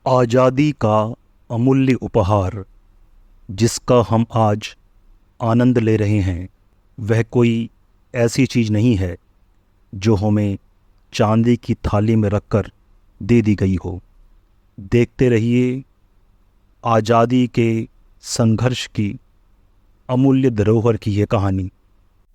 आज़ादी का अमूल्य उपहार जिसका हम आज आनंद ले रहे हैं, वह कोई ऐसी चीज़ नहीं है जो हमें चांदी की थाली में रखकर दे दी गई हो। देखते रहिए आज़ादी के संघर्ष की अमूल्य धरोहर की ये कहानी।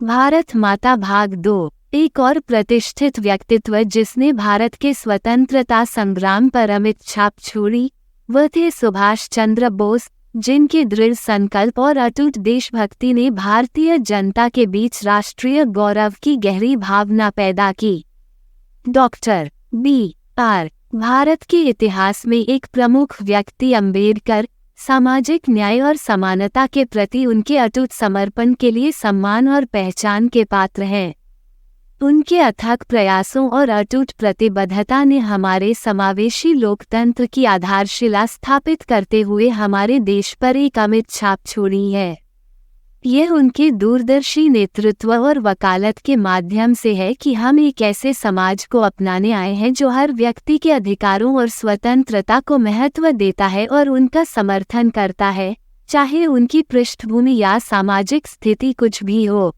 भारत माता भाग 2। एक और प्रतिष्ठित व्यक्तित्व जिसने भारत के स्वतंत्रता संग्राम पर अमिट छाप छोड़ी, वह थे सुभाष चंद्र बोस, जिनके दृढ़ संकल्प और अटूट देशभक्ति ने भारतीय जनता के बीच राष्ट्रीय गौरव की गहरी भावना पैदा की। Doctor B.R. भारत के इतिहास में एक प्रमुख व्यक्ति अम्बेडकर सामाजिक न्याय और समानता के प्रति उनके अटूट समर्पण के लिए सम्मान और पहचान के पात्र हैं। उनके अथक प्रयासों और अटूट प्रतिबद्धता ने हमारे समावेशी लोकतंत्र की आधारशिला स्थापित करते हुए हमारे देश पर एक अमिट छाप छोड़ी है। यह उनके दूरदर्शी नेतृत्व और वकालत के माध्यम से है कि हम एक ऐसे समाज को अपनाने आए हैं जो हर व्यक्ति के अधिकारों और स्वतंत्रता को महत्व देता है और उनका समर्थन करता है, चाहे उनकी पृष्ठभूमि या सामाजिक स्थिति कुछ भी हो।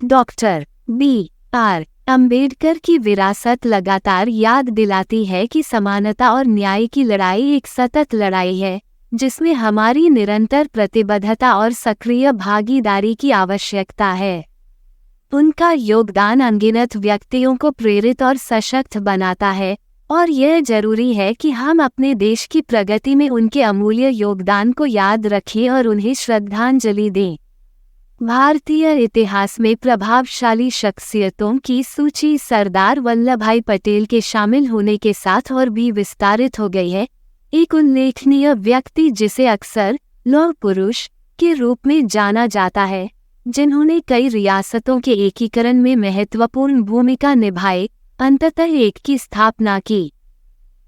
Doctor B.R. अम्बेडकर की विरासत लगातार याद दिलाती है कि समानता और न्याय की लड़ाई एक सतत लड़ाई है, जिसमें हमारी निरंतर प्रतिबद्धता और सक्रिय भागीदारी की आवश्यकता है। उनका योगदान अनगिनत व्यक्तियों को प्रेरित और सशक्त बनाता है, और यह जरूरी है कि हम अपने देश की प्रगति में उनके अमूल्य योगदान को याद रखें और उन्हें श्रद्धांजलि दें। भारतीय इतिहास में प्रभावशाली शख्सियतों की सूची सरदार वल्लभभाई पटेल के शामिल होने के साथ और भी विस्तारित हो गई है। एक उल्लेखनीय व्यक्ति जिसे अक्सर लौह पुरुष के रूप में जाना जाता है, जिन्होंने कई रियासतों के एकीकरण में महत्वपूर्ण भूमिका निभाई, अंततः एक की स्थापना की।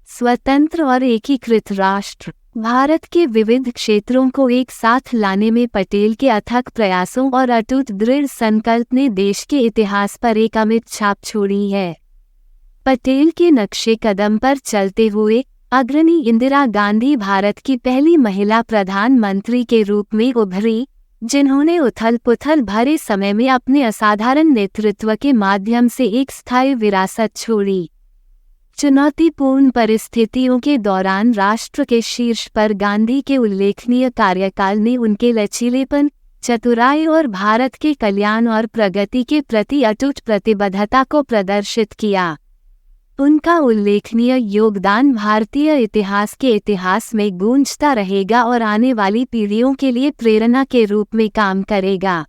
स्वतंत्र और एकीकृत राष्ट्र भारत के विविध क्षेत्रों को एक साथ लाने में पटेल के अथक प्रयासों और अटूट दृढ़ संकल्प ने देश के इतिहास पर एक अमिट छाप छोड़ी है। पटेल के नक्शे कदम पर चलते हुए अग्रणी इंदिरा गांधी भारत की पहली महिला प्रधानमंत्री के रूप में उभरी, जिन्होंने उथल-पुथल भरे समय में अपने असाधारण नेतृत्व के माध्यम से एक स्थायी विरासत छोड़ी। चुनौतीपूर्ण परिस्थितियों के दौरान राष्ट्र के शीर्ष पर गांधी के उल्लेखनीय कार्यकाल ने उनके लचीलेपन, चतुराई और भारत के कल्याण और प्रगति के प्रति अटूट प्रतिबद्धता को प्रदर्शित किया। उनका उल्लेखनीय योगदान भारतीय इतिहास में गूंजता रहेगा और आने वाली पीढ़ियों के लिए प्रेरणा के रूप में काम करेगा।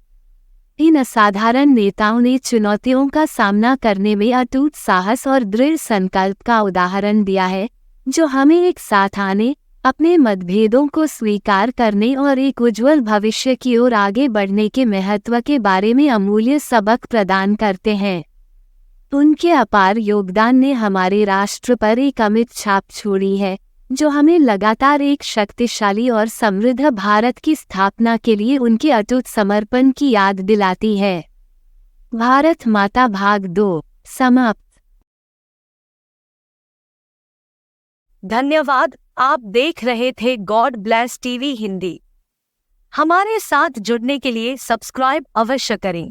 इन असाधारण नेताओं ने चुनौतियों का सामना करने में अटूट साहस और दृढ़ संकल्प का उदाहरण दिया है, जो हमें एक साथ आने, अपने मतभेदों को स्वीकार करने और एक उज्जवल भविष्य की ओर आगे बढ़ने के महत्व के बारे में अमूल्य सबक प्रदान करते हैं। उनके अपार योगदान ने हमारे राष्ट्र पर एक अमिट छाप छोड़ी है, जो हमें लगातार एक शक्तिशाली और समृद्ध भारत की स्थापना के लिए उनके अटूट समर्पण की याद दिलाती है। भारत माता भाग 2 समाप्त। धन्यवाद। आप देख रहे थे गॉड ब्लेस टीवी हिंदी। हमारे साथ जुड़ने के लिए सब्सक्राइब अवश्य करें।